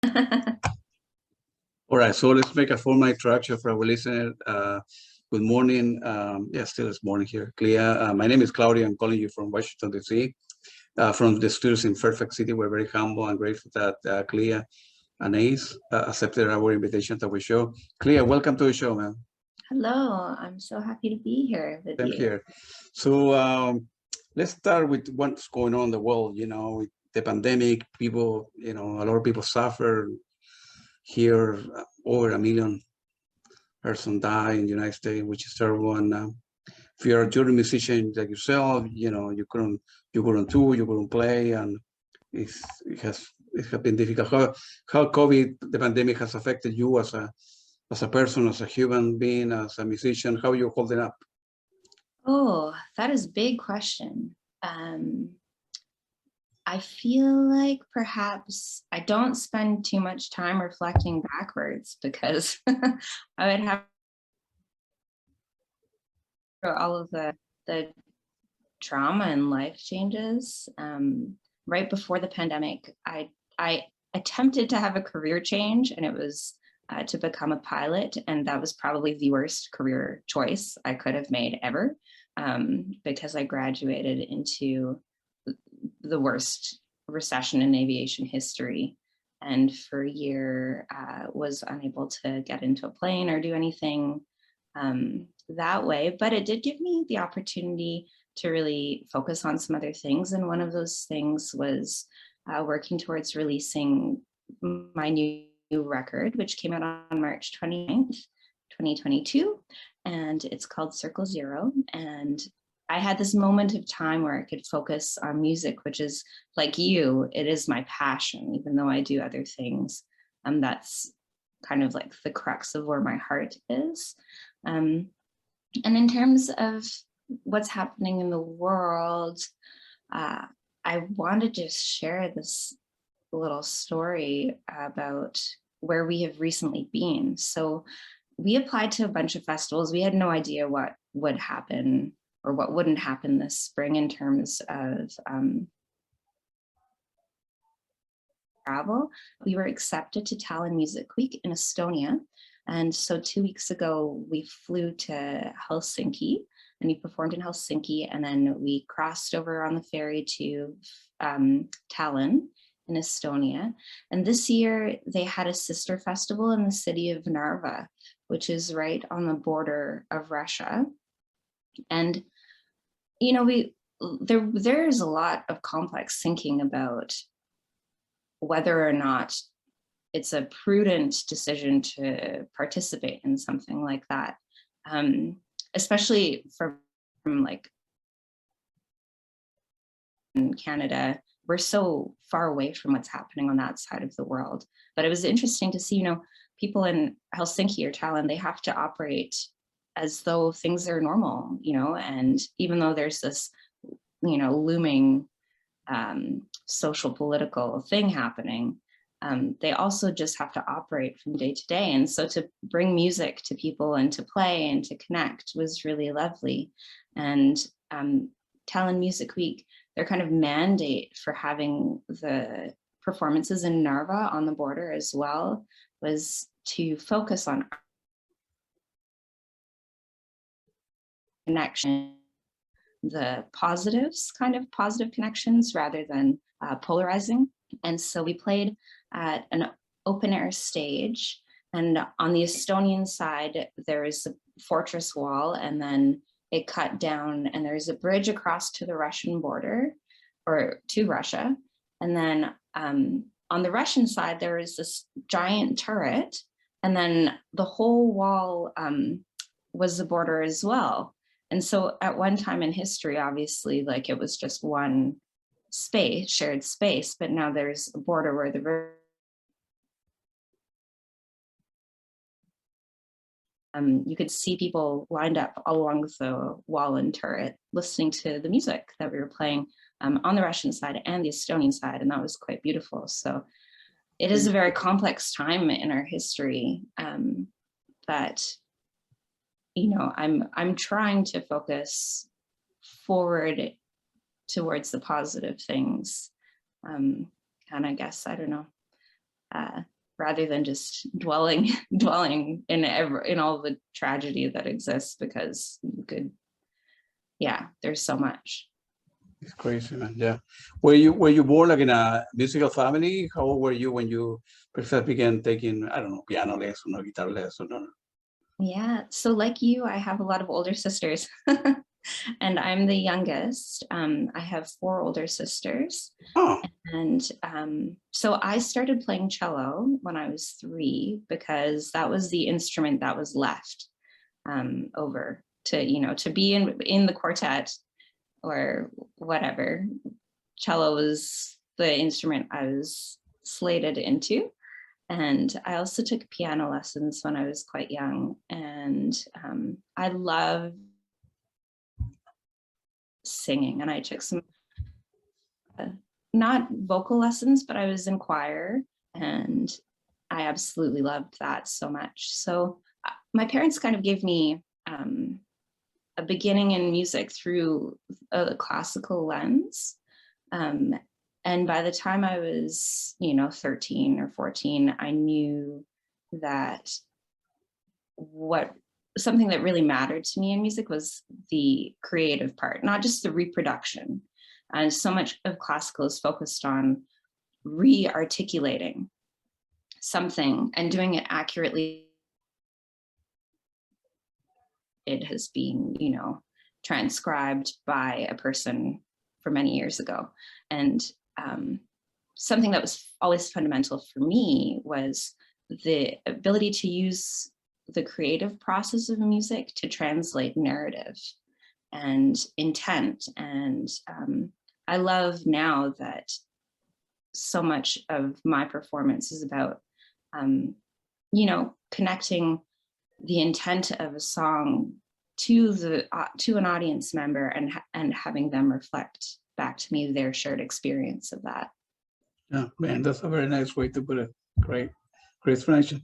All right, so let's make a formal introduction for our listener. Good morning. Yeah, still it's morning here. Clea, my name is Claudia. I'm calling you from Washington, D.C., from the studios in Fairfax City. We're very humble and grateful that Clea Anaïs accepted our invitation to our show. Clea, welcome to the show, man. Hello, I'm so happy to be here with you. Here. So let's start with what's going on in the world. You know, with the pandemic, people, a lot of people suffer. Here, over 1 million persons die in the United States, which is terrible. And if you're a touring musician like yourself, you couldn't tour, you couldn't play, and it has been difficult. How COVID, the pandemic, has affected you as a person, as a human being, as a musician? How are you holding up? Oh, that is a big question. I feel like perhaps I don't spend too much time reflecting backwards because I would have all of the trauma and life changes. Right before the pandemic, I attempted to have a career change, and it was to become a pilot, and that was probably the worst career choice I could have made ever, because I graduated into the worst recession in aviation history, and for a year was unable to get into a plane or do anything that way. But it did give me the opportunity to really focus on some other things, and one of those things was working towards releasing my new record, which came out on March 29th, 2022, and it's called Circle Zero. And I had this moment of time where I could focus on music, which is, like you, it is my passion, even though I do other things. That's kind of like the crux of where my heart is. And in terms of what's happening in the world, I want to just share this little story about where we have recently been. So we applied to a bunch of festivals. We had no idea what would happen or what wouldn't happen this spring in terms of travel. We were accepted to Tallinn Music Week in Estonia. And so 2 weeks ago, we flew to Helsinki, and we performed in Helsinki, and then we crossed over on the ferry to Tallinn in Estonia. And this year they had a sister festival in the city of Narva, which is right on the border of Russia. And, there's a lot of complex thinking about whether or not it's a prudent decision to participate in something like that, especially from like in Canada. We're so far away from what's happening on that side of the world. But it was interesting to see, people in Helsinki or Tallinn, they have to operate as though things are normal, and even though there's this, looming social political thing happening, they also just have to operate from day to day. And so to bring music to people and to play and to connect was really lovely. And Tallinn Music Week, their kind of mandate for having the performances in Narva on the border as well was to focus on connection, the positives, kind of positive connections rather than polarizing. And so we played at an open air stage, and on the Estonian side, there is a fortress wall, and then it cut down, and there's a bridge across to the Russian border, or to Russia. And then on the Russian side, there is this giant turret, and then the whole wall was the border as well. And so at one time in history, obviously, like it was just one space, shared space, but now there's a border where the you could see people lined up along the wall and turret listening to the music that we were playing on the Russian side and the Estonian side, and that was quite beautiful. So it is a very complex time in our history, but I'm trying to focus forward towards the positive things, and I guess, I don't know, rather than just dwelling in all the tragedy that exists, because you could, there's so much. It's crazy, man. Yeah. Were you born like in a musical family? How old were you when you first began taking, I don't know, piano lesson or guitar lesson? Or... Yeah. So like you, I have a lot of older sisters. And I'm the youngest. I have 4 older sisters. Oh. And so I started playing cello when I was 3, because that was the instrument that was left over to be in the quartet or whatever. Cello was the instrument I was slated into. And I also took piano lessons when I was quite young. And I love singing, and I took some not vocal lessons, but I was in choir, and I absolutely loved that so much. So my parents kind of gave me a beginning in music through a classical lens, and by the time I was 13 or 14, I knew that something that really mattered to me in music was the creative part, not just the reproduction. And so much of classical is focused on re-articulating something and doing it accurately. It has been, transcribed by a person for many years ago. And something that was always fundamental for me was the ability to use the creative process of music to translate narrative and intent. And I love now that so much of my performance is about, connecting the intent of a song to an audience member and having them reflect back to me their shared experience of that. Yeah, man, that's a very nice way to put it. Great explanation.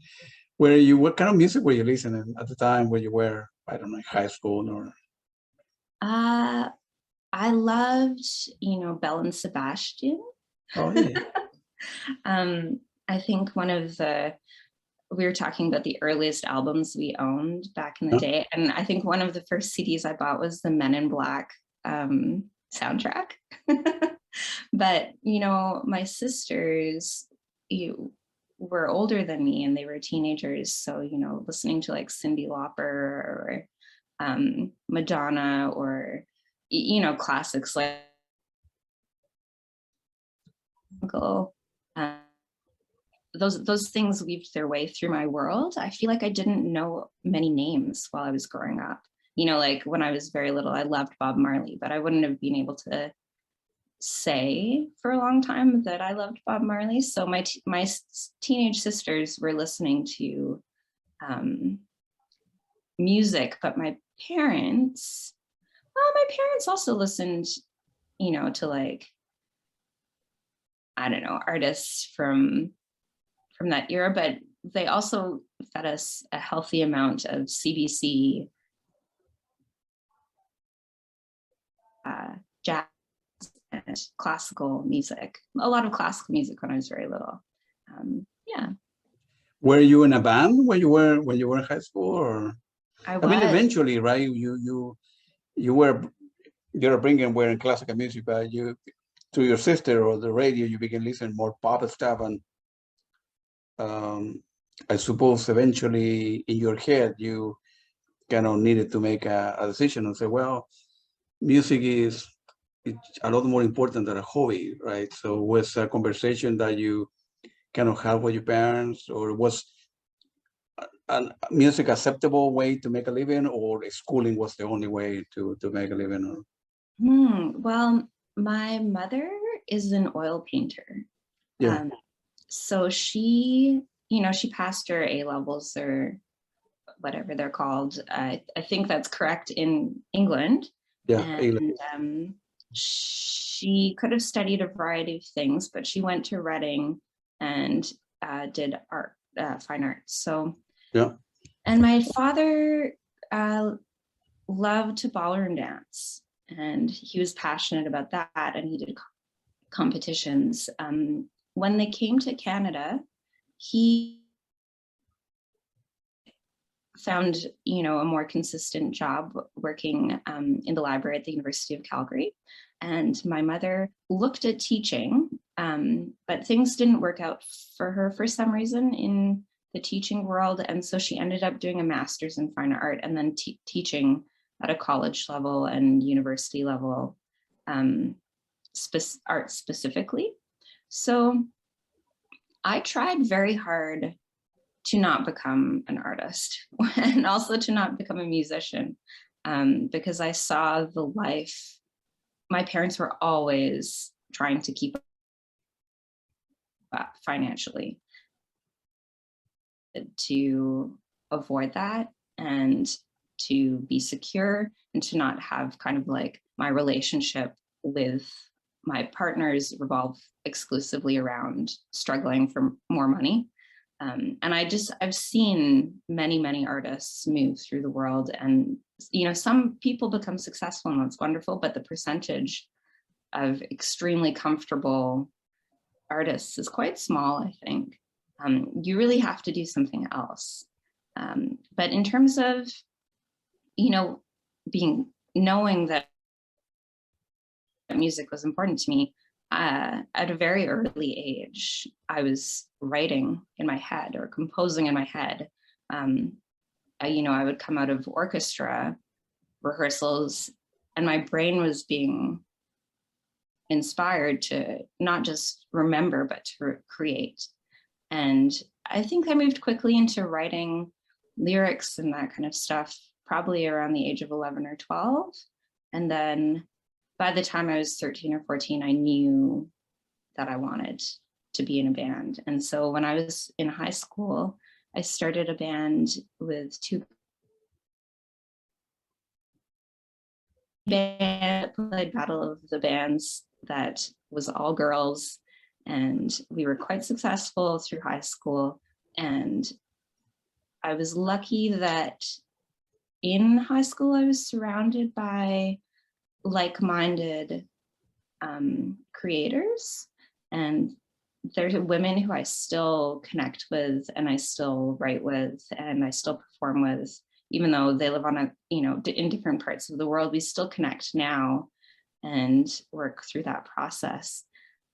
What kind of music were you listening at the time when you were, I don't know, high school or? I loved, Belle and Sebastian. Oh, yeah. I think we were talking about the earliest albums we owned back in the day. And I think one of the first CDs I bought was the Men in Black soundtrack. But, my sisters, were older than me and they were teenagers. So, listening to like Cyndi Lauper or Madonna or, classics like those things weaved their way through my world. I feel like I didn't know many names while I was growing up. Like when I was very little, I loved Bob Marley, but I wouldn't have been able to say for a long time that I loved Bob Marley. So my teenage sisters were listening to music, but my parents also listened, to like, I don't know, artists from that era, but they also fed us a healthy amount of CBC, jazz, and classical music. A lot of classical music when I was very little. Yeah. Were you in a band when you were in high school, or? I mean, eventually, right? You're wearing classical music, but through your sister or the radio, you began listening more pop stuff, and I suppose eventually in your head you kind of needed to make a decision and say, well, music is a lot more important than a hobby, right? So was a conversation that you kind of had with your parents, or was music acceptable way to make a living, or schooling was the only way to make a living? Or? Well, my mother is an oil painter. Yeah. So she, she passed her A-levels or whatever they're called. I think that's correct in England. Yeah. And she could have studied a variety of things, but she went to Reading and did art, fine arts. So yeah. And my father loved to ballroom dance, and he was passionate about that, and he did competitions. When they came to Canada, he found, a more consistent job working in the library at the University of Calgary. And my mother looked at teaching, but things didn't work out for her for some reason in the teaching world. And so she ended up doing a master's in fine art and then teaching at a college level and university level, art specifically. So I tried very hard to not become an artist and also to not become a musician, because I saw the life. My parents were always trying to keep up financially to avoid that and to be secure and to not have kind of like my relationship with my partners revolve exclusively around struggling for more money. And I've seen many artists move through the world, and some people become successful and that's wonderful, but the percentage of extremely comfortable artists is quite small, I think. You really have to do something else. But in terms of, knowing that music was important to me, at a very early age, I was writing in my head or composing in my head. I would come out of orchestra rehearsals and my brain was being inspired to not just remember, but to create. And I think I moved quickly into writing lyrics and that kind of stuff, probably around the age of 11 or 12. And then by the time I was 13 or 14, I knew that I wanted to be in a band. And so when I was in high school, I started a band with two bands, played Battle of the Bands, that was all girls. And we were quite successful through high school. And I was lucky that in high school, I was surrounded by like-minded creators, and there's women who I still connect with and I still write with and I still perform with, even though they live on a, in different parts of the world. We still connect now and work through that process.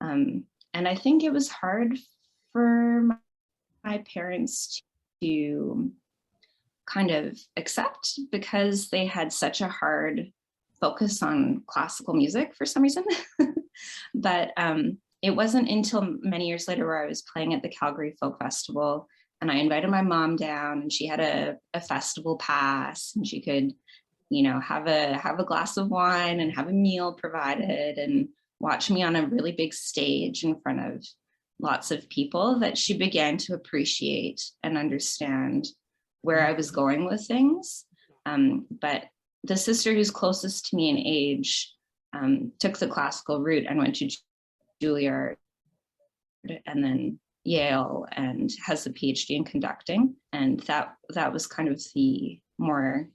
And I think it was hard for my parents to kind of accept, because they had such a hard focus on classical music for some reason. But it wasn't until many years later where I was playing at the Calgary Folk Festival and I invited my mom down, and she had a festival pass and she could, have a glass of wine and have a meal provided and watch me on a really big stage in front of lots of people, that she began to appreciate and understand where I was going with things. But the sister who's closest to me in age took the classical route and went to Juilliard and then Yale and has a PhD in conducting. And that was kind of the more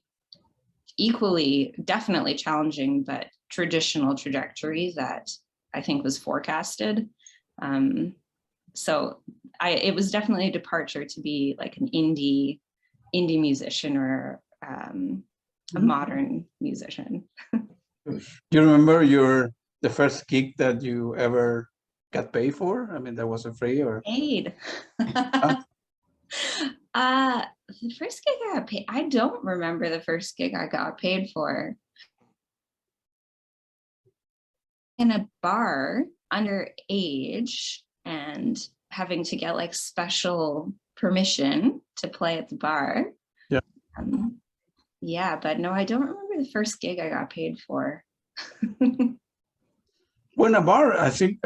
equally, definitely challenging, but traditional trajectory that I think was forecasted. So it was definitely a departure to be like an indie musician or a modern musician. Do you remember the first gig that you ever got paid for? I mean, that wasn't free or paid. The first gig I got paid, I don't remember the first gig I got paid for. In a bar, underage, and having to get like special permission to play at the bar. Yeah. Yeah, but no, I don't remember the first gig I got paid for. Well, in a bar, I think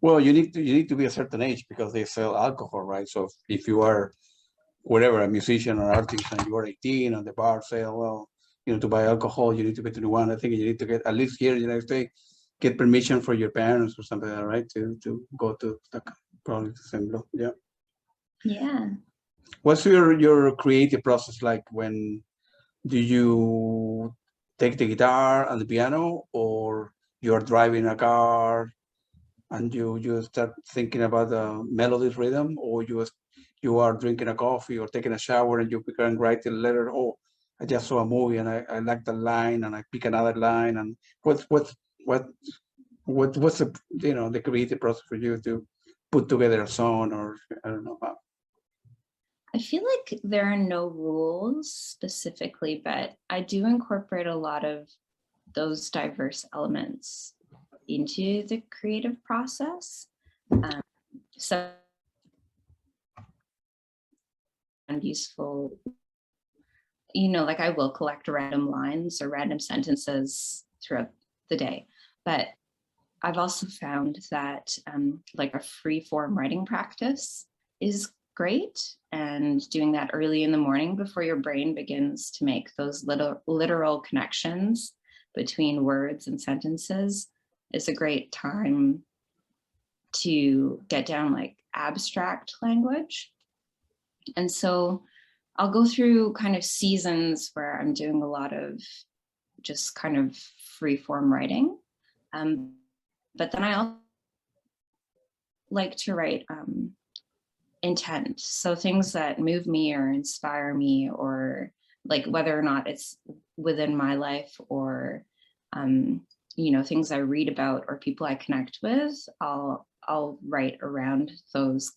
well, you need to be a certain age because they sell alcohol, right? So if you are whatever, a musician or artist, and you are 18 and the bar say, well, to buy alcohol, you need to be 21. I think you need to get, at least here in the United States, get permission from your parents or something like that, right? To go to probably the same law. Yeah. Yeah. What's your creative process like? When do you take the guitar and the piano, or you're driving a car and you start thinking about the melody's rhythm, or you are drinking a coffee or taking a shower and you can write a letter. Oh, I just saw a movie and I like the line, and I pick another line. And what's the the creative process for you to put together a song, or I don't know how? I feel like there are no rules specifically, but I do incorporate a lot of those diverse elements into the creative process. So and useful, like I will collect random lines or random sentences throughout the day, but I've also found that like a free form writing practice is great, and doing that early in the morning before your brain begins to make those literal connections between words and sentences is a great time to get down like abstract language. And so I'll go through kind of seasons where I'm doing a lot of just kind of free form writing. But then I also like to write intent. So things that move me or inspire me, or like whether or not it's within my life or, things I read about or people I connect with, I'll write around those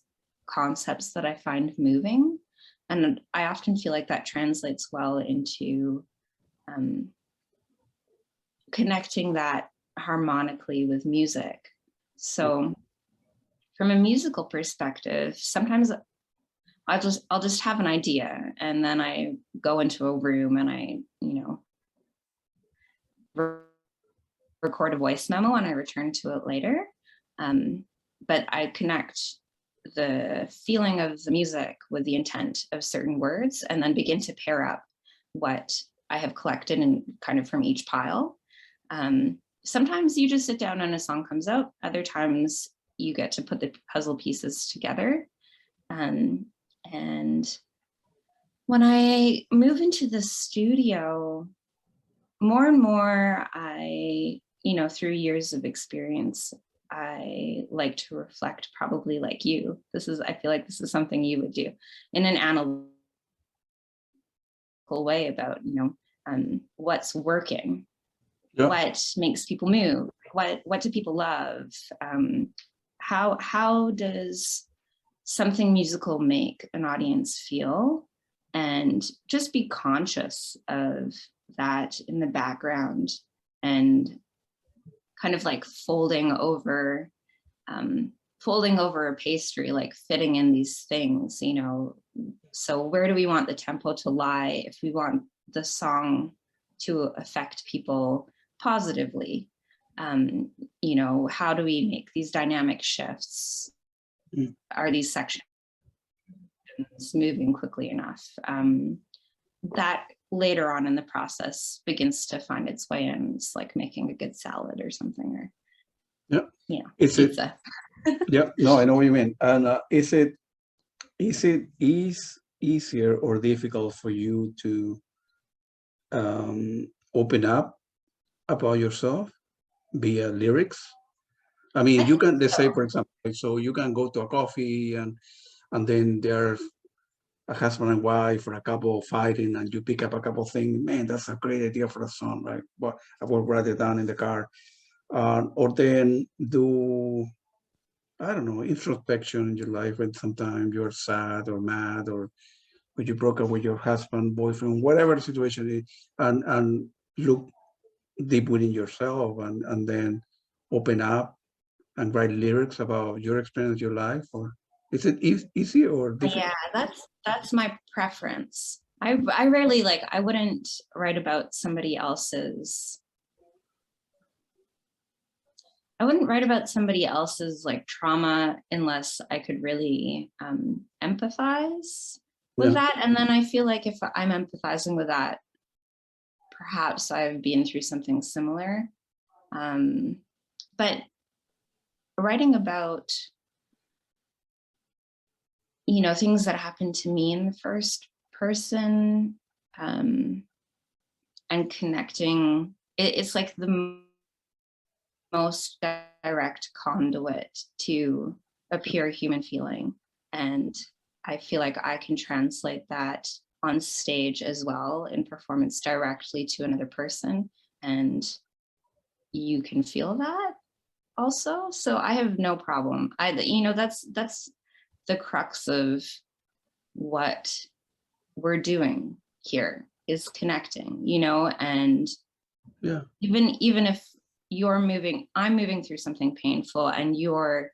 concepts that I find moving. And I often feel like that translates well into connecting that harmonically with music. So from a musical perspective, sometimes I'll just have an idea, and then I go into a room and I, record a voice memo and I return to it later. But I connect the feeling of the music with the intent of certain words, and then begin to pair up what I have collected and kind of from each pile. Sometimes you just sit down and a song comes out. Other times you get to put the puzzle pieces together. And when I move into the studio, more and more, through years of experience, I like to reflect, probably like you. I feel like this is something you would do in an analytical way about, what's working, what makes people move, what do people love, how does something musical make an audience feel, and just be conscious of that in the background, and kind of like folding over a pastry, like fitting in these things, so where do we want the tempo to lie if we want the song to affect people positively? How do we make these dynamic shifts? Are these sections moving quickly enough? That later on in the process begins to find its way in. It's like making a good salad or something, or pizza. No, I know what you mean. And is it easier or difficult for you to open up about yourself via lyrics? I mean, you can, let's say, for example, so you can go to a coffee and then there's a husband and wife or a couple fighting, and you pick up a couple things. Man, that's a great idea for a song, right? But I will write it down in the car. Or then do, I don't know, introspection in your life when sometimes you're sad or mad, or when you broke up with your husband, boyfriend, whatever the situation is, and look deep within yourself, and then open up and write lyrics about your experience, your life? Or is it easy or difficult? Yeah, that's my preference. I rarely, like, I wouldn't write about somebody else's. I wouldn't write about somebody else's like trauma unless I could really empathize with that. And then I feel like if I'm empathizing with that, perhaps I've been through something similar. But writing about, things that happened to me in the first person, and connecting, it's like the most direct conduit to a pure human feeling. And I feel like I can translate that on stage as well in performance directly to another person. And you can feel that also. So I have no problem. That's the crux of what we're doing here, is connecting, and Yeah. Even if I'm moving through something painful, and you're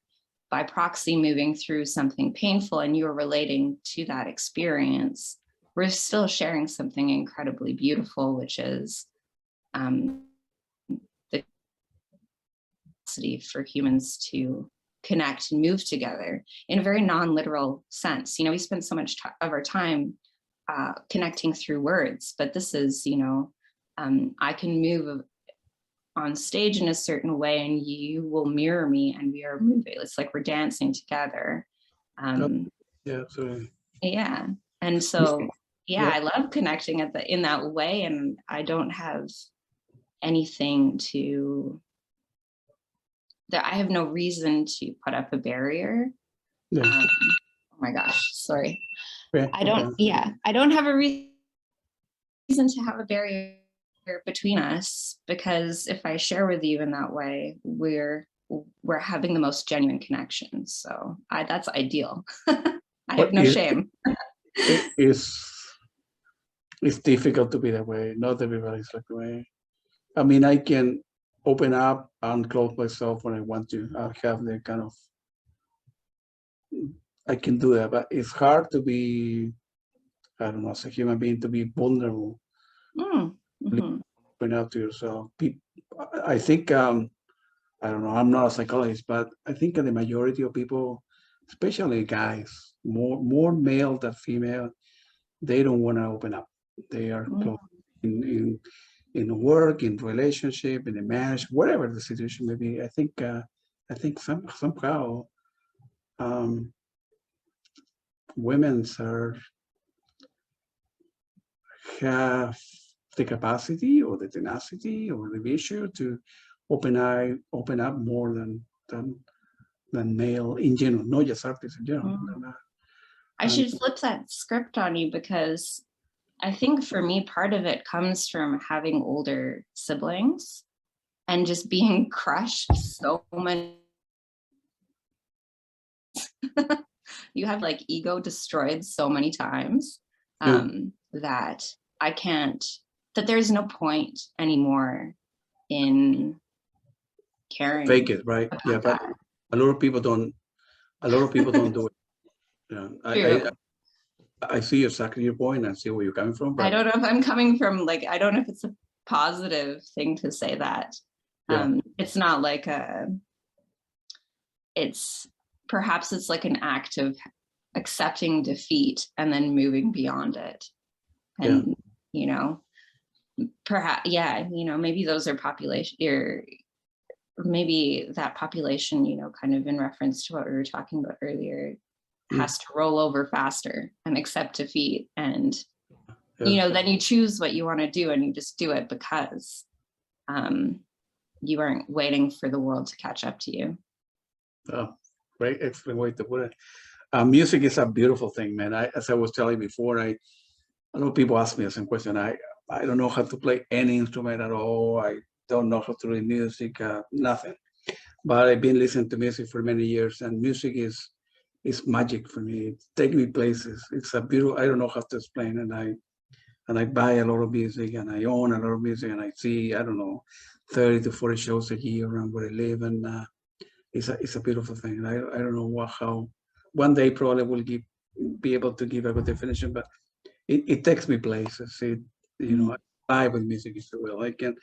by proxy moving through something painful, and you're relating to that experience, we're still sharing something incredibly beautiful, which is the capacity for humans to connect and move together in a very non-literal sense. We spend so much of our time connecting through words, but this is, I can move on stage in a certain way, and you will mirror me, and we are moving. It's like we're dancing together. Yeah, absolutely. Yeah, and so I love connecting in that way, and I don't have anything that I have no reason to put up a barrier. Yeah. Oh my gosh, sorry. Yeah. I don't have a reason to have a barrier between us, because if I share with you in that way, we're having the most genuine connection. So that's ideal. I have no shame. It's difficult to be that way. Not everybody's like the way. I mean, I can open up and close myself when I want to. I have the kind of, I can do that, but it's hard to be, I don't know, as a human being, to be vulnerable. Mm-hmm. Open up to yourself. I think, I don't know, I'm not a psychologist, but I think the majority of people, especially guys, more male than female, they don't want to open up. They are close in work, in relationship, in a marriage, whatever the situation may be. I think somehow women have the capacity or the tenacity or the vision to open up more than male in general, not just artists in general. I should flip that script on you, because I think for me, part of it comes from having older siblings and just being crushed so many. You have like ego destroyed so many times that I can't, that there's no point anymore in caring. Fake it, right? Yeah, but a lot of people don't do it. Yeah, I see exactly your point. I see where you're coming from. But I don't know if I'm coming from, like, I don't know if it's a positive thing to say that. It's not like perhaps it's like an act of accepting defeat and then moving beyond it. And, perhaps, maybe those are population, maybe that population, kind of in reference to what we were talking about earlier, has to roll over faster and accept defeat. And, then you choose what you want to do, and you just do it because you aren't waiting for the world to catch up to you. Oh, great, excellent way to put it. Music is a beautiful thing, man. As I was telling you before, a lot of people ask me the same question. I don't know how to play any instrument at all. I don't know how to read music, nothing. But I've been listening to music for many years, and music is magic for me. It takes me places. It's a beautiful, I don't know how to explain it. And I buy a lot of music, and I own a lot of music, and I see, I don't know, 30 to 40 shows a year around where I live, and it's a beautiful thing. And I don't know how one day probably will be able to give a good definition, but it takes me places. I buy with music is well. I can,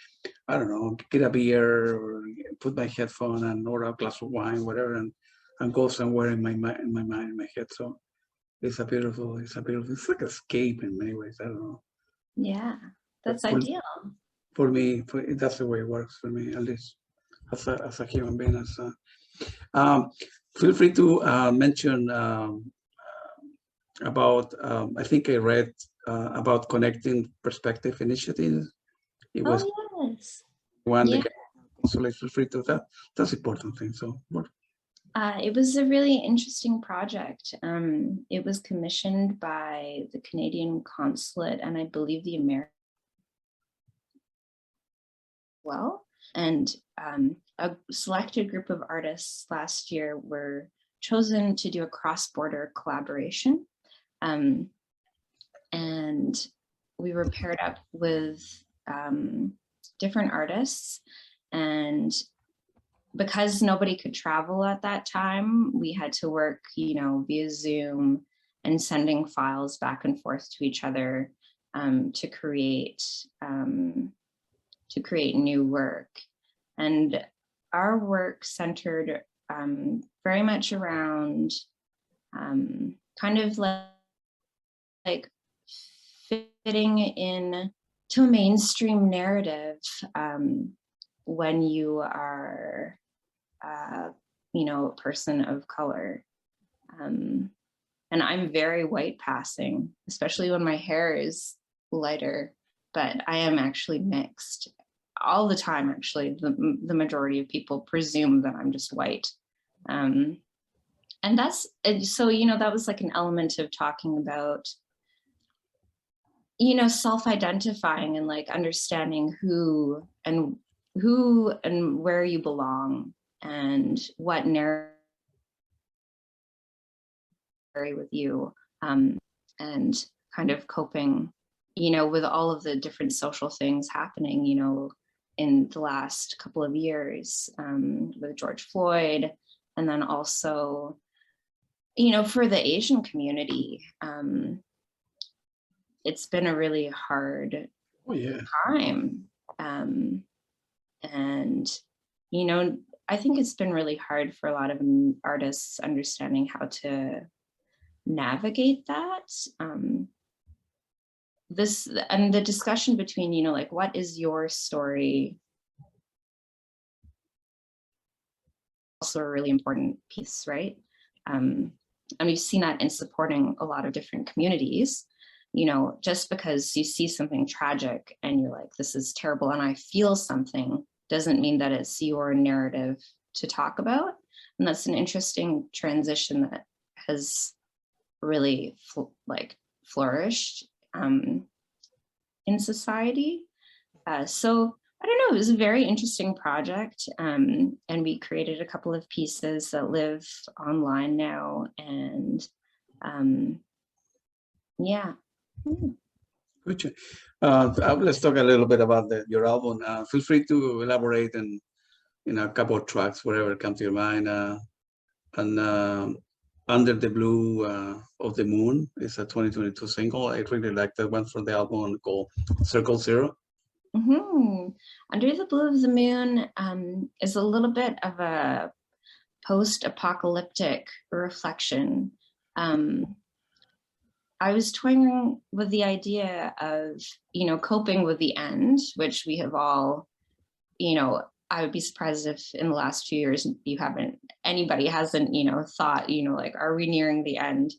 I don't know, get a beer or put my headphone and order a glass of wine, whatever, and go somewhere in my mind, in my head. So it's it's like escape in many ways. I don't know. Yeah, that's ideal. For me, that's the way it works for me, at least as a human being. Feel free to mention about, I think I read about connecting perspective initiatives. It was yes. one Yeah. the Consulate. Feel free to that. That's important thing. So what? It was a really interesting project. It was commissioned by the Canadian Consulate and I believe the American well. And a selected group of artists last year were chosen to do a cross-border collaboration. And we were paired up with different artists, and because nobody could travel at that time, we had to work, you know, via Zoom and sending files back and forth to each other to create new work. And our work centered very much around kind of like fitting in to a mainstream narrative when you are you know, a person of color. And I'm very white passing, especially when my hair is lighter, but I am actually mixed all the time. Actually, the majority of people presume that I'm just white. And that's, so, you know, that was like an element of talking about, you know, self-identifying and like understanding who and where you belong and what narrative with you, and kind of coping, you know, with all of the different social things happening, you know, in the last couple of years with George Floyd, and then also, you know, for the Asian community, it's been a really hard time. And, you know, I think it's been really hard for a lot of artists understanding how to navigate that. This and the discussion between, you know, like, what is your story? Also a really important piece, right? And we've seen that in supporting a lot of different communities. You know, just because you see something tragic and you're like, this is terrible, and I feel something, doesn't mean that it's your narrative to talk about. And that's an interesting transition that has really flourished in society. So I don't know, it was a very interesting project. And we created a couple of pieces that live online now. And yeah. Good. Let's talk a little bit about your album. Feel free to elaborate in a couple of tracks, whatever comes to your mind. And Under the Blue of the Moon is a 2022 single. I really like that one from the album called Circle Zero. Under the Blue of the Moon is a little bit of a post-apocalyptic reflection. I was toying with the idea of, you know, coping with the end, which we have all, you know, I would be surprised if in the last 2 years anybody hasn't, you know, thought, you know, like, are we nearing the end?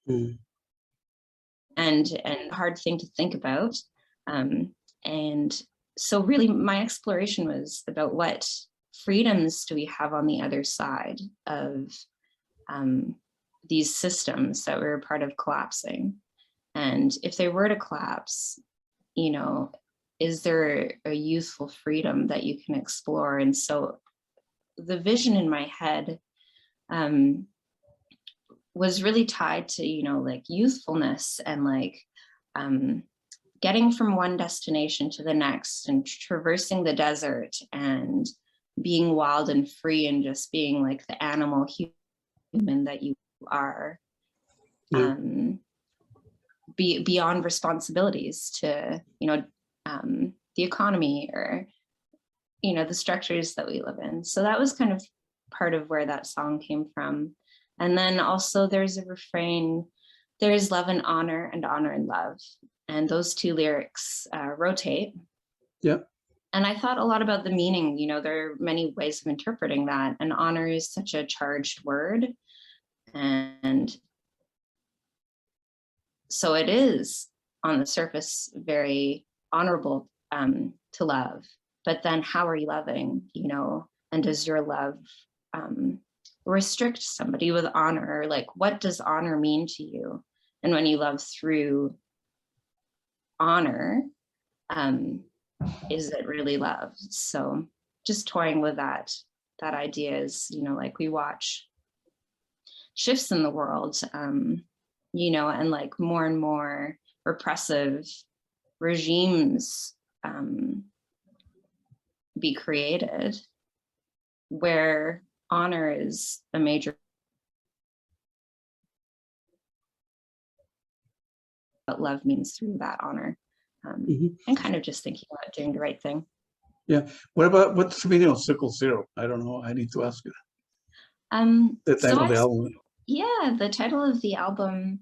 And hard thing to think about. And so really my exploration was about what freedoms do we have on the other side of these systems that we're a part of collapsing. And if they were to collapse, you know, is there a youthful freedom that you can explore? And so the vision in my head was really tied to, you know, like youthfulness and like getting from one destination to the next and traversing the desert and being wild and free and just being like the animal human that you are, beyond responsibilities to, you know, the economy or, you know, the structures that we live in. So that was kind of part of where that song came from. And then also there's a refrain, there is love and honor and love. And those two lyrics rotate. Yeah. And I thought a lot about the meaning. You know, there are many ways of interpreting that. And honor is such a charged word. And so it is on the surface very honorable to love. but then how are you loving, you know, and does your love restrict somebody with honor? Like, what does honor mean to you? And when you love through honor, is it really love? So just toying with that idea is, you know, like we watch shifts in the world, you know, and like more and more repressive regimes be created where honor is a major, what love means through that honor, and kind of just thinking about doing the right thing. Yeah. What's the meaning of Circle Zero? I don't know. I need to ask you. The title of the album. Yeah, the title of the album.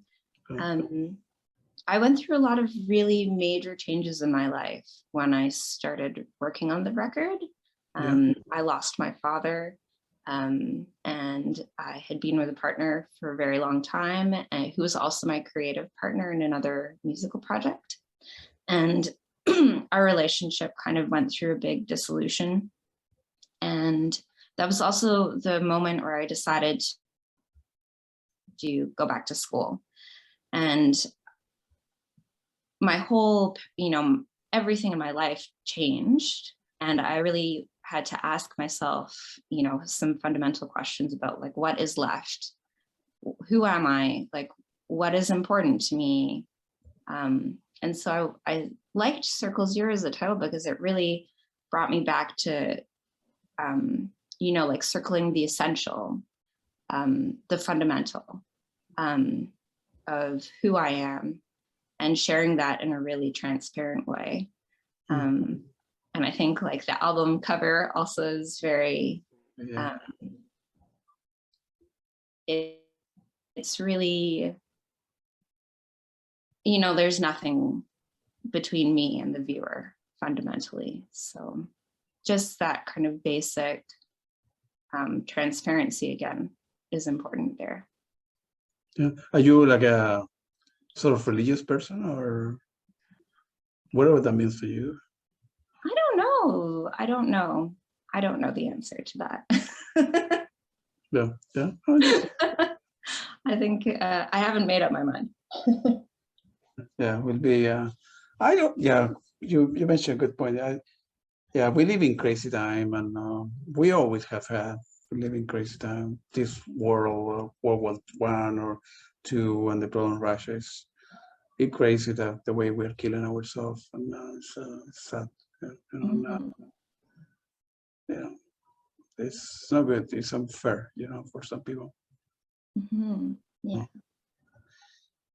I went through a lot of really major changes in my life when I started working on the record. I lost my father, and I had been with a partner for a very long time, who was also my creative partner in another musical project. And our relationship kind of went through a big dissolution. And that was also the moment where I decided to go back to school. And my whole, you know, everything in my life changed. And I really had to ask myself, you know, some fundamental questions about like, what is left? Who am I? Like, what is important to me? And so I liked Circle Zero as a title because it really brought me back to, you know, like circling the essential, the fundamental of who I am, and sharing that in a really transparent way. And I think like the album cover also is very, it's really, you know, there's nothing between me and the viewer fundamentally. So just that kind of basic transparency again is important there. Yeah. Are you like a sort of religious person, or whatever that means to you? I don't know. I don't know the answer to that. Yeah. I think I haven't made up my mind. Yeah, will be. I don't. Yeah, you mentioned a good point. Yeah, we live in crazy time, and we always have had. We live in crazy time. This world, World War I or II, and the problem in Russia is crazy. The way we're killing ourselves, and it's sad. Yeah, it's not good. It's unfair, you know, for some people. Yeah.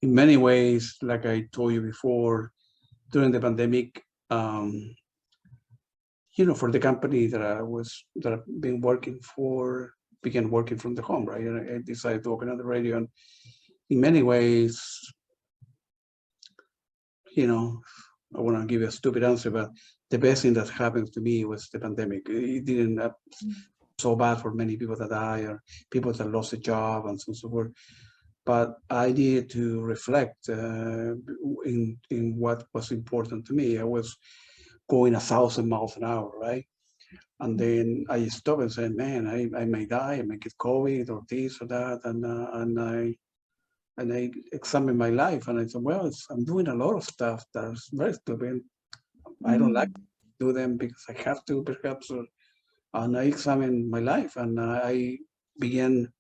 In many ways, like I told you before, during the pandemic, you know, for the company that I've been working for, began working from the home, right? And I decided to open up the radio, and in many ways, you know, I want to give you a stupid answer, but the best thing that happened to me was the pandemic. It didn't so bad for many people that died or people that lost a job and so on and so forth. But I needed to reflect in what was important to me. I was going 1,000 miles an hour, right? And then I stopped and said, man, I may die, I may get COVID or this or that. And I examined my life, and I said, well, I'm doing a lot of stuff that's very stupid. I don't like to do them because I have to, perhaps. And I examined my life, and I began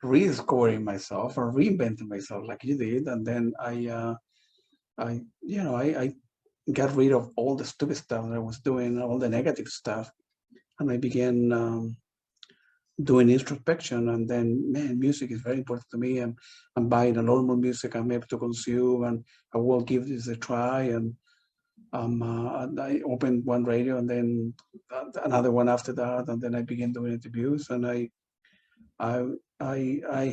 rediscovering myself or reinventing myself like you did. And then I got rid of all the stupid stuff that I was doing, all the negative stuff. And I began doing introspection. And then, man, music is very important to me. I'm buying a lot more music I'm able to consume, and I will give this a try. And I opened one radio, and then another one after that. And then I began doing interviews, and I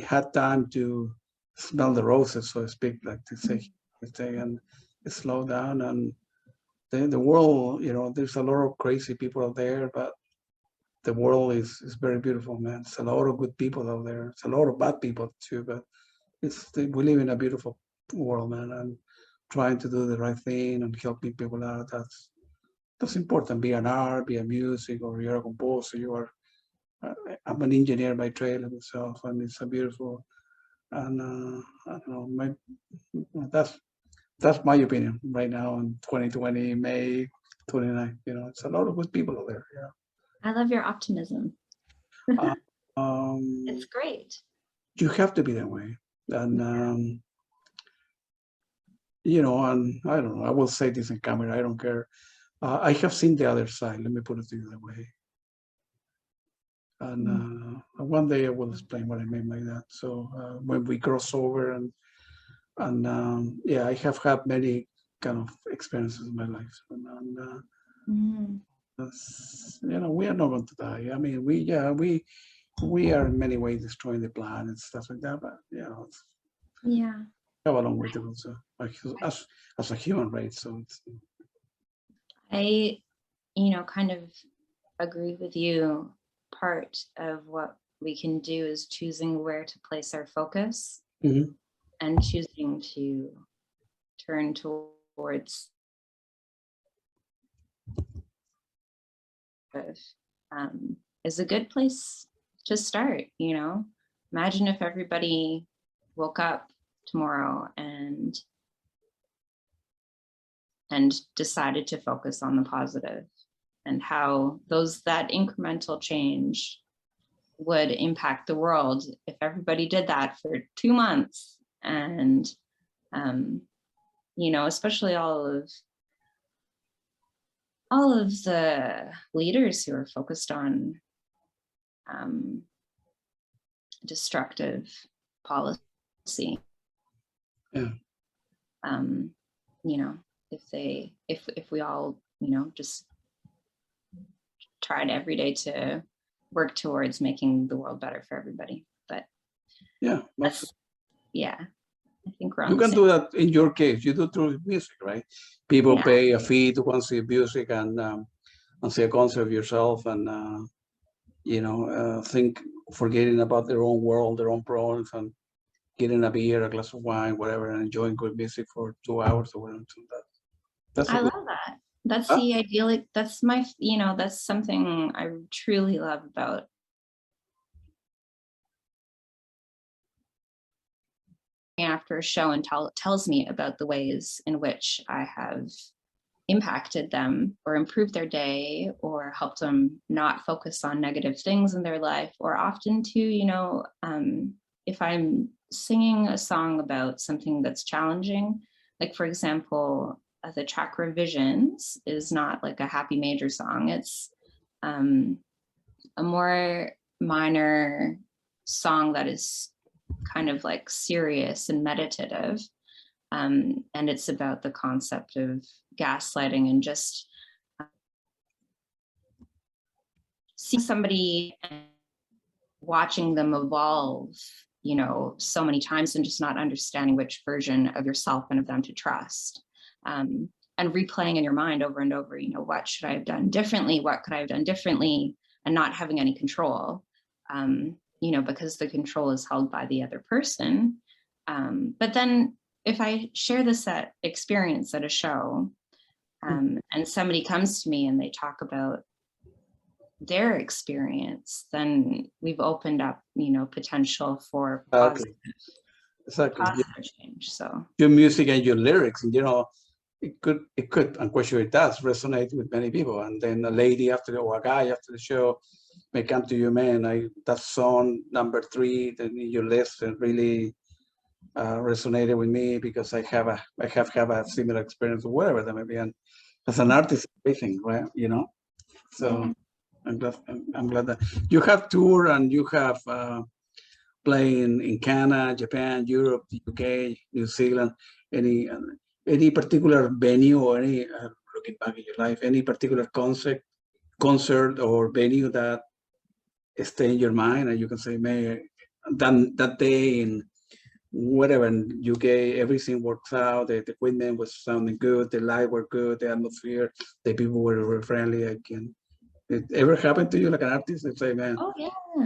had time to smell the roses, so to speak, like to say, and slow down. And the world, you know, there's a lot of crazy people out there, but the world is very beautiful, man. It's a lot of good people out there. It's a lot of bad people too, but we live in a beautiful world, man. And trying to do the right thing and helping people out, that's important. Be an art, be a music, or you're a composer. You are. I'm an engineer by trade myself, and it's a beautiful. And I don't know. That's my opinion right now in 2020, May 29th. You know, it's a lot of good people out there. Yeah. I love your optimism. Uh, It's great. you have to be that way. And, you know, and I don't know, I will say this in camera, I don't care. I have seen the other side, let me put it that way. And one day I will explain what I mean by that. So when we cross over and yeah, I have had many kind of experiences in my life. You know, we are not going to die. I mean, we are in many ways destroying the planet and stuff like that, but you know, Yeah. have a long way to go. So, as a human race, so it's. I, kind of agree with you. Part of what we can do is choosing where to place our focus and choosing to turn towards is a good place to start. Imagine if everybody woke up tomorrow and decided to focus on the positive, and how that incremental change would impact the world if everybody did that for 2 months. And especially all of the leaders who are focused on destructive policy. Yeah. If we all, just tried every day to work towards making the world better for everybody. But yeah, I think we're on you can do that in your case. You do through music, right? People pay a fee to come see music and see a concert of yourself, and think, forgetting about their own world, their own problems, and getting a beer, a glass of wine, whatever, and enjoying good music for 2 hours or whatever. I love that. That's the idyllic. That's my, that's something I truly love about after a show and tells me about the ways in which I have impacted them or improved their day or helped them not focus on negative things in their life. Or often too, if I'm singing a song about something that's challenging, like for example, the track Revisions is not like a happy major song. It's a more minor song that is kind of like serious and meditative. And it's about the concept of gaslighting and just see somebody and watching them evolve, so many times, and just not understanding which version of yourself and of them to trust. And replaying in your mind over and over, what should I have done differently? What could I have done differently? And not having any control, because the control is held by the other person. But then if I share this experience at a show, and somebody comes to me and they talk about their experience, then we've opened up, potential for positive change. So your music and your lyrics, it could, I'm quite sure it does resonate with many people. And then a lady or a guy after the show may come to you, man, that song number 3 in your list and really resonated with me because I have a similar experience or whatever that may be. And as an artist, everything, right? So I'm glad that you have tour and you have playing in Canada, Japan, Europe, the UK, New Zealand. Any particular venue or any looking back in your life, any particular concert or venue that stay in your mind and you can say, man, that day in whatever in UK, everything works out. The equipment was sounding good, the light were good, the atmosphere, the people were friendly. It ever happened to you like an artist? They say, man,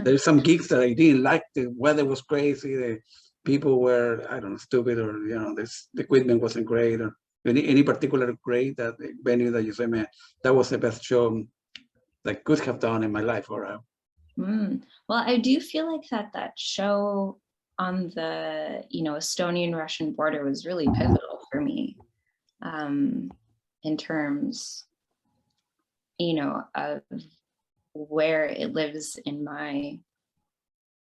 there's some gigs that I didn't like. The weather was crazy. The people were, I don't know, stupid, or the equipment wasn't great. Or Any particular grade, that venue that you say, man, that was the best show that I could have done in my life? Or Well, I do feel like that show on the Estonian-Russian border was really pivotal for me, in terms of where it lives in my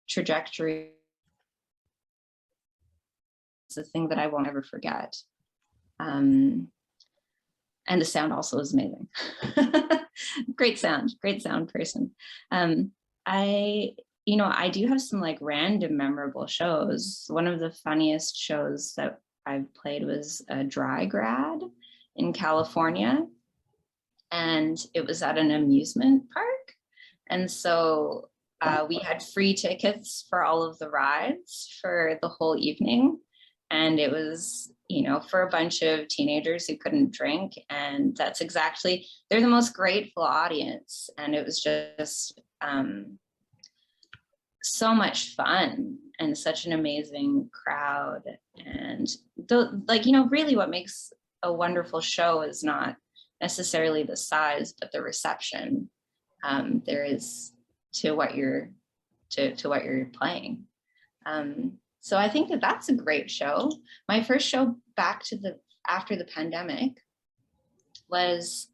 trajectory. It's a thing that I won't ever forget. And the sound also is amazing. Great sound person. I do have some like random memorable shows. One of the funniest shows that I've played was a dry grad in California, and it was at an amusement park. And so we had free tickets for all of the rides for the whole evening. And it was, for a bunch of teenagers who couldn't drink. And that's exactly, they're the most grateful audience. And it was just so much fun and such an amazing crowd. And really what makes a wonderful show is not necessarily the size, but the reception there is to what you're playing. So I think that's a great show. My first show back to after the pandemic was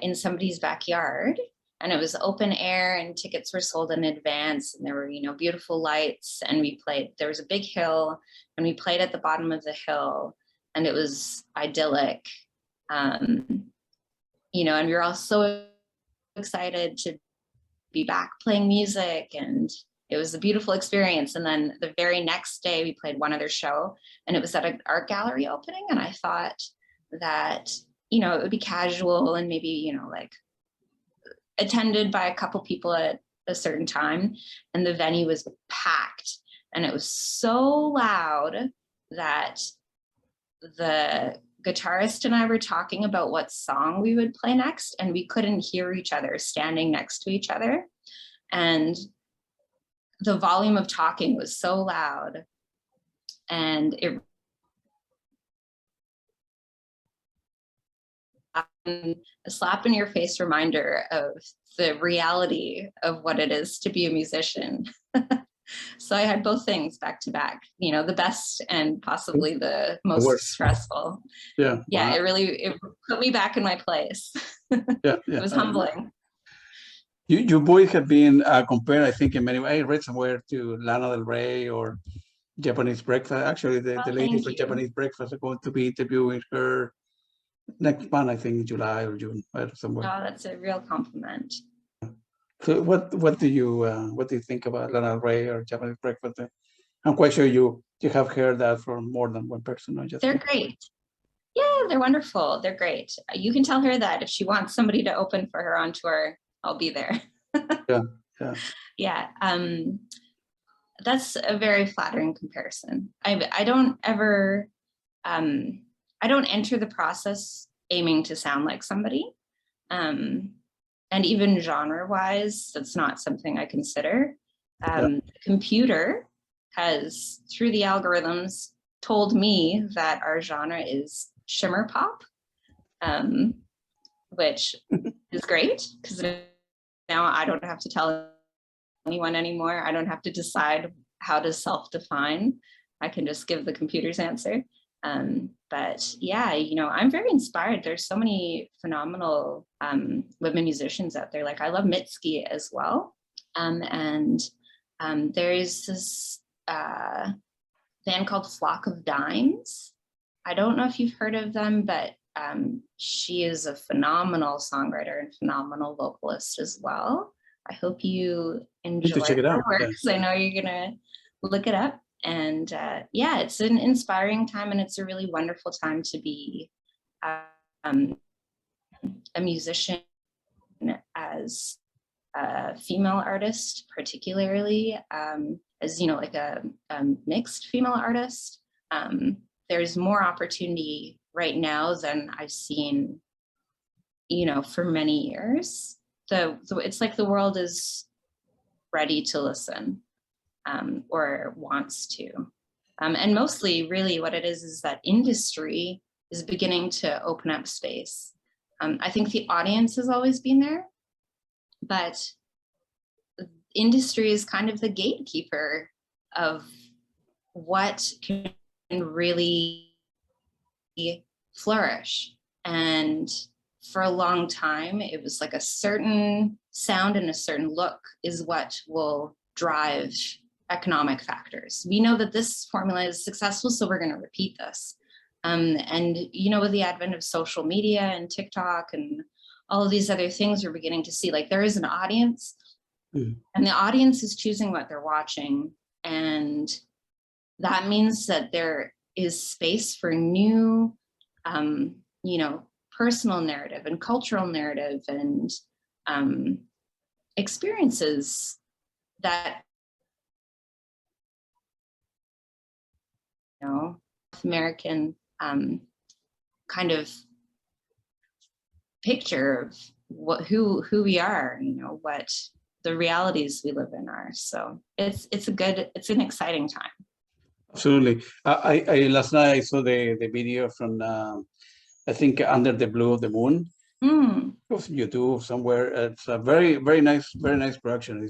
in somebody's backyard, and it was open air and tickets were sold in advance, and there were, beautiful lights, and there was a big hill and we played at the bottom of the hill, and it was idyllic. And we were all so excited to be back playing music, and it was a beautiful experience. And then the very next day we played one other show, and it was at an art gallery opening. And I thought that, it would be casual and maybe, attended by a couple people at a certain time. And the venue was packed, and it was so loud that the guitarist and I were talking about what song we would play next, and we couldn't hear each other standing next to each other. And the volume of talking was so loud, and it a slap in your face reminder of the reality of what it is to be a musician. So I had both things back to back, the best and possibly the most stressful. Yeah. Yeah. Wow. It put me back in my place. Yeah. It was humbling. You both have been compared, I think, in many ways. I read somewhere to Lana Del Rey or Japanese Breakfast. Actually, the lady from Japanese Breakfast are going to be interviewing her next month, I think, July or June, somewhere. Oh, that's a real compliment. So what do you think about Lana Del Rey or Japanese Breakfast? I'm quite sure you have heard that from more than one person. They're great. Yeah, they're wonderful. They're great. You can tell her that if she wants somebody to open for her on tour, I'll be there. Yeah. That's a very flattering comparison. I don't ever, I don't enter the process aiming to sound like somebody. And even genre-wise, that's not something I consider. The computer has, through the algorithms, told me that our genre is shimmer pop, which is great, because now I don't have to tell anyone anymore. I don't have to decide how to self-define. I can just give the computer's answer. But yeah, I'm very inspired. There's so many phenomenal women musicians out there. Like, I love Mitski as well. And there is this band called Flock of Dimes. I don't know if you've heard of them, but she is a phenomenal songwriter and phenomenal vocalist as well. I hope you enjoy her work, because I know you're gonna look it up. And yeah, it's an inspiring time, and it's a really wonderful time to be a musician as a female artist, particularly as like a mixed female artist. There's more opportunity right now than I've seen, for many years. It's like the world is ready to listen. Or wants to. And mostly really what it is that industry is beginning to open up space. I think the audience has always been there, but industry is kind of the gatekeeper of what can really flourish. And for a long time, it was like a certain sound and a certain look is what will drive economic factors. We know that this formula is successful, so we're going to repeat this. And you know, with the advent of social media and TikTok and all of these other things, we're beginning to see like there is an audience, and the audience is choosing what they're watching. And that means that there is space for new, you know, personal narrative and cultural narrative and experiences that, you know, American kind of picture of who we are, you know, what the realities we live in are. So it's an exciting time. Absolutely. I last night I saw the video from I think Under the Blue of the Moon. It was YouTube somewhere. It's a very nice production.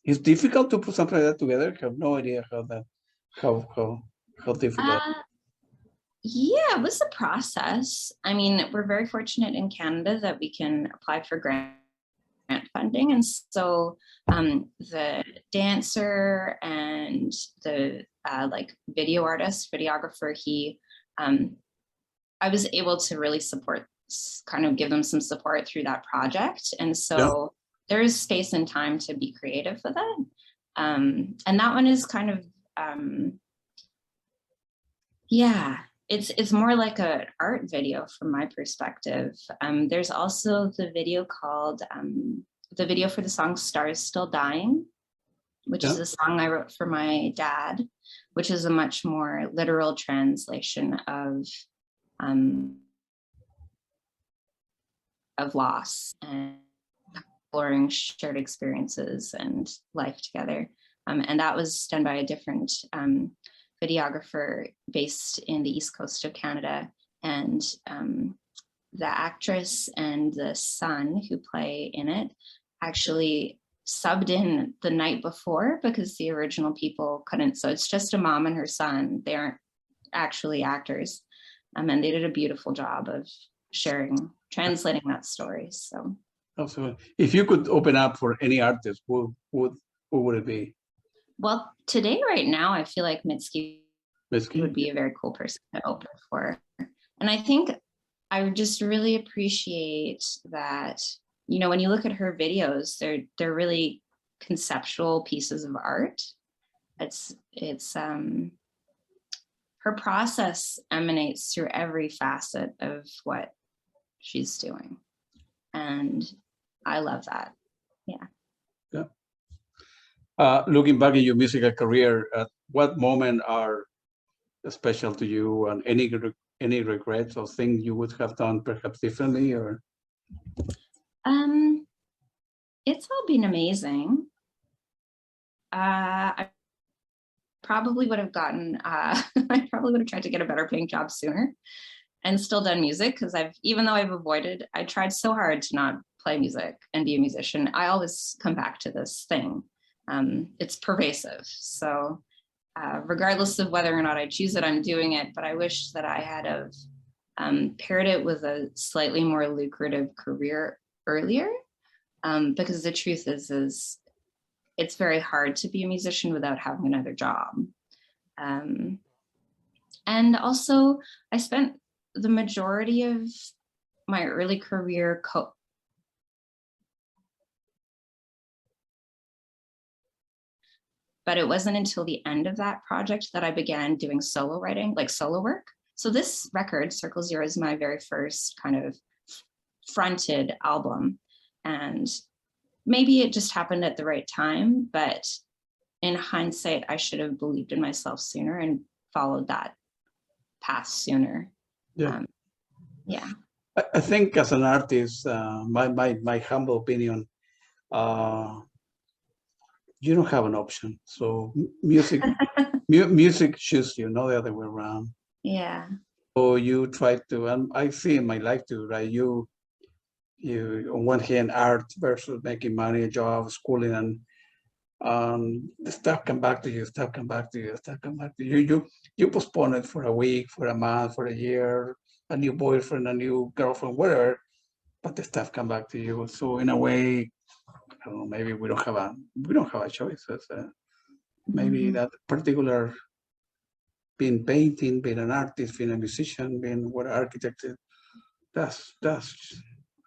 It's difficult to put something like that together. I have no idea how difficult. Yeah, it was a process. I mean, we're very fortunate in Canada that we can apply for grant funding. And so the dancer and the like video artist, videographer, I was able to really support, kind of give them some support through that project. And so there is space and time to be creative with it. And that one is kind of, yeah, it's more like an art video from my perspective. There's also the video called, the video for the song Stars Still Dying, which is a song I wrote for my dad, which is a much more literal translation of loss and exploring shared experiences and life together. And that was done by a different videographer based in the East Coast of Canada. And the actress and the son who play in it actually subbed in the night before because the original people couldn't. So it's just a mom and her son. They aren't actually actors. And they did a beautiful job of translating that story. So absolutely. If you could open up for any artist, who would it be? Well, today, right now, I feel like Mitski would be a very cool person to open for. And I think I just really appreciate that, you know, when you look at her videos, they're really conceptual pieces of art. It's her process emanates through every facet of what she's doing. And I love that. Yeah. Looking back in your musical career, what moment are special to you, and any regrets or things you would have done perhaps differently? Or it's all been amazing. I probably would have gotten I probably would have tried to get a better paying job sooner and still done music, because even though I tried so hard to not play music and be a musician, I always come back to this thing. It's pervasive. So regardless of whether or not I choose it, I'm doing it. But I wish that I had paired it with a slightly more lucrative career earlier, because the truth is it's very hard to be a musician without having another job. And also, I spent the majority of my early career but it wasn't until the end of that project that I began doing solo writing, like solo work. So this record, Circle Zero, is my very first kind of fronted album. And maybe it just happened at the right time, but in hindsight, I should have believed in myself sooner and followed that path sooner. Yeah. Yeah. I think as an artist, my humble opinion, you don't have an option. So music chooses you, not the other way around. Yeah. So you try to, and I see in my life too, right? You on one hand, art versus making money, a job, schooling, and the stuff come back to you, stuff come back to you, stuff come back to you. You postpone it for a week, for a month, for a year, a new boyfriend, a new girlfriend, whatever, but the stuff come back to you. So in a way, I don't know, maybe we don't have a choice. Maybe that particular being painting, being an artist, being a musician, being what architect, that's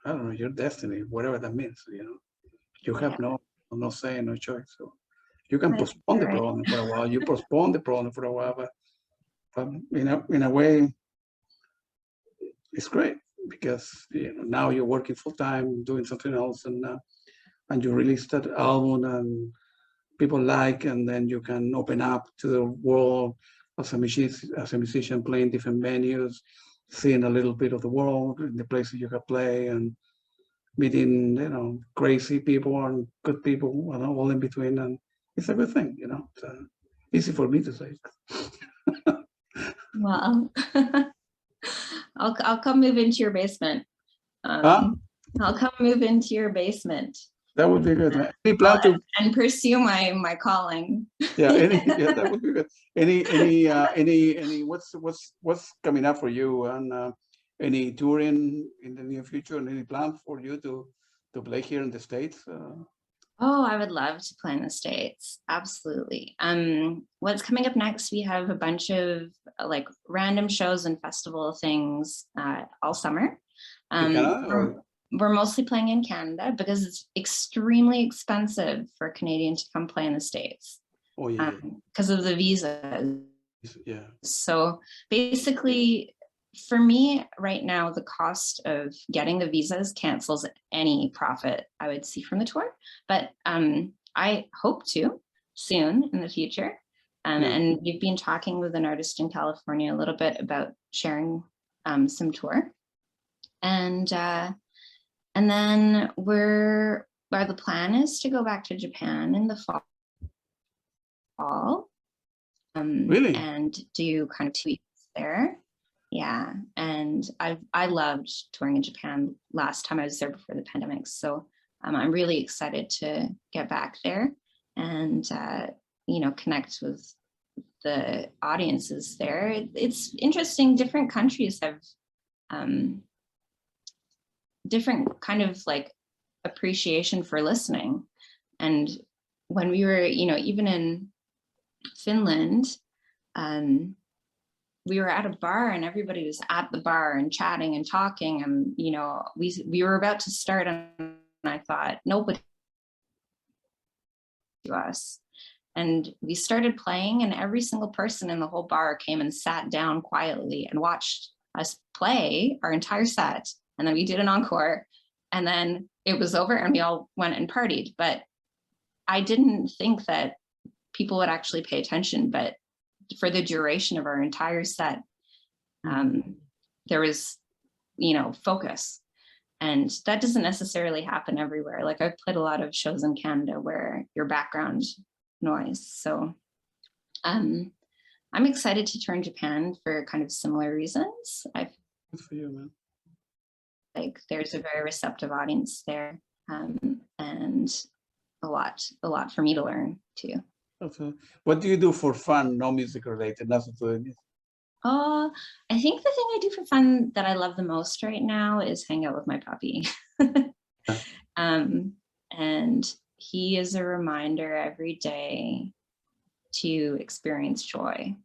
I don't know, your destiny, whatever that means, You have no say, no choice. So you can postpone the problem for a while. You postpone the problem for a while, but in a way, it's great because now you're working full time, doing something else, and you release that album and people like, and then you can open up to the world as a musician playing different venues, seeing a little bit of the world, the places you can play, and meeting, crazy people and good people, all in between, and it's a good thing, It's easy for me to say. Well, I'll come move into your basement. I'll come move into your basement. That would be good. Any plan and pursue my calling. Yeah, that would be good. Any what's coming up for you, and any touring in the near future, and any plan for you to play here in the States? Oh, I would love to play in the States. Absolutely. What's coming up next? We have a bunch of like random shows and festival things all summer. We're mostly playing in Canada because it's extremely expensive for a Canadian to come play in the States. Oh yeah. Because of the visa. Yeah. So basically, for me right now, the cost of getting the visas cancels any profit I would see from the tour. But I hope to soon in the future. And we've been talking with an artist in California a little bit about sharing some tour. And then the plan is to go back to Japan in the fall. Really? And do kind of 2 weeks there. Yeah, and I loved touring in Japan last time I was there before the pandemic. So I'm really excited to get back there and connect with the audiences there. It's interesting. Different countries have different kind of like appreciation for listening. And when we were, even in Finland, we were at a bar and everybody was at the bar and chatting and talking, and we were about to start, and I thought nobody to us. And we started playing, and every single person in the whole bar came and sat down quietly and watched us play our entire set. And then we did an encore, and then it was over and we all went and partied. But I didn't think that people would actually pay attention, but for the duration of our entire set, there was, focus. And that doesn't necessarily happen everywhere. Like I've played a lot of shows in Canada where your background noise. So I'm excited to tour in Japan for kind of similar reasons. Good for you, man. Like there's a very receptive audience there, and a lot for me to learn too. Okay. What do you do for fun, no music related, nothing to it? I think the thing I do for fun that I love the most right now is hang out with my puppy. And he is a reminder every day to experience joy.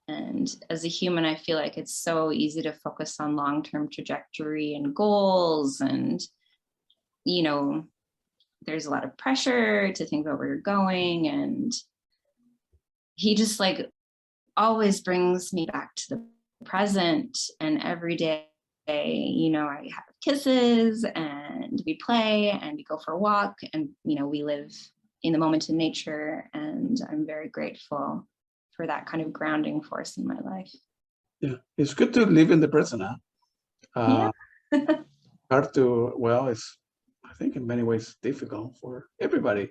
And as a human, I feel like it's so easy to focus on long-term trajectory and goals. And, there's a lot of pressure to think about where you're going. And he just like always brings me back to the present. And every day, I have kisses and we play and we go for a walk, and, we live in the moment in nature. And I'm very grateful for that kind of grounding force in my life. Yeah, it's good to live in the present, huh? Yeah. Hard to, it's, I think in many ways difficult for everybody.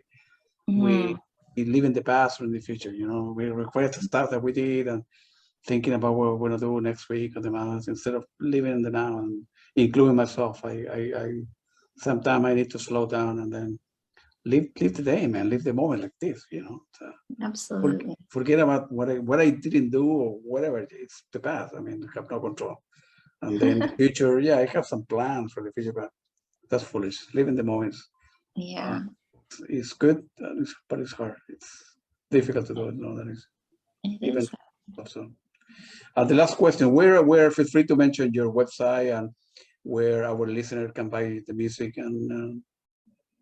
Mm-hmm. We live in the past or in the future, we regret the stuff that we did, and thinking about what we're gonna do next week or the month instead of living in the now and including myself. I sometimes I need to slow down and then live the day, man. Live the moment like this, you know. So Absolutely. forget about what I didn't do or whatever. It's the past. I mean, I have no control. And then the future, yeah, I have some plans for the future, but that's foolish. Live in the moment. Yeah. It's good, but it's hard. It's difficult to do it. No, that is It even is. also. The last question: Where? Feel free to mention your website and where our listener can buy the music and.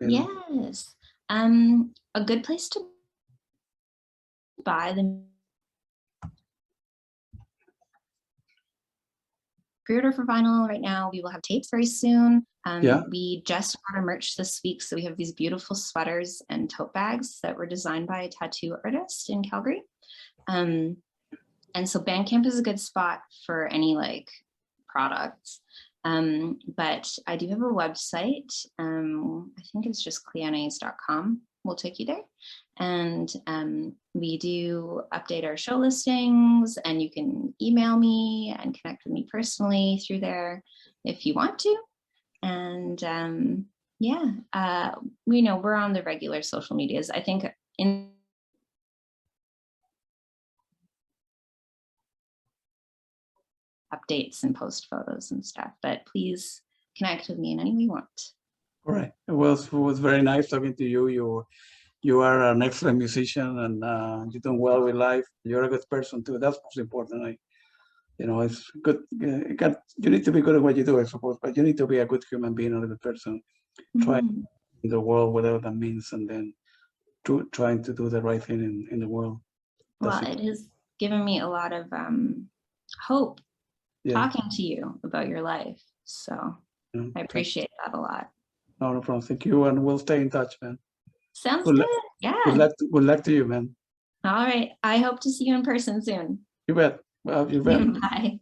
Yes. A good place to buy the pre-order for vinyl right now. We will have tapes very soon. We just got our merch this week, so we have these beautiful sweaters and tote bags that were designed by a tattoo artist in Calgary. And so Bandcamp is a good spot for any like products. But I do have a website. I think it's just cleanais.com. We'll take you there. And we do update our show listings, and you can email me and connect with me personally through there if you want to. And we know we're on the regular social medias. I think in updates and post photos and stuff, but please connect with me in any way you want. All right. It was very nice talking to you. You are an excellent musician, and you're doing well with life. You're a good person too. That's most important. It's good. You need to be good at what you do, I suppose, but you need to be a good human being and a good person. Trying in the world, whatever that means, and then trying to do the right thing in the world. Well, it has given me a lot of hope talking to you about your life. So I appreciate that a lot. No problem. Thank you, and we'll stay in touch, man. Sounds good. Yeah. Good luck to you, man. All right. I hope to see you in person soon. You bet. Well, you bet. Bye.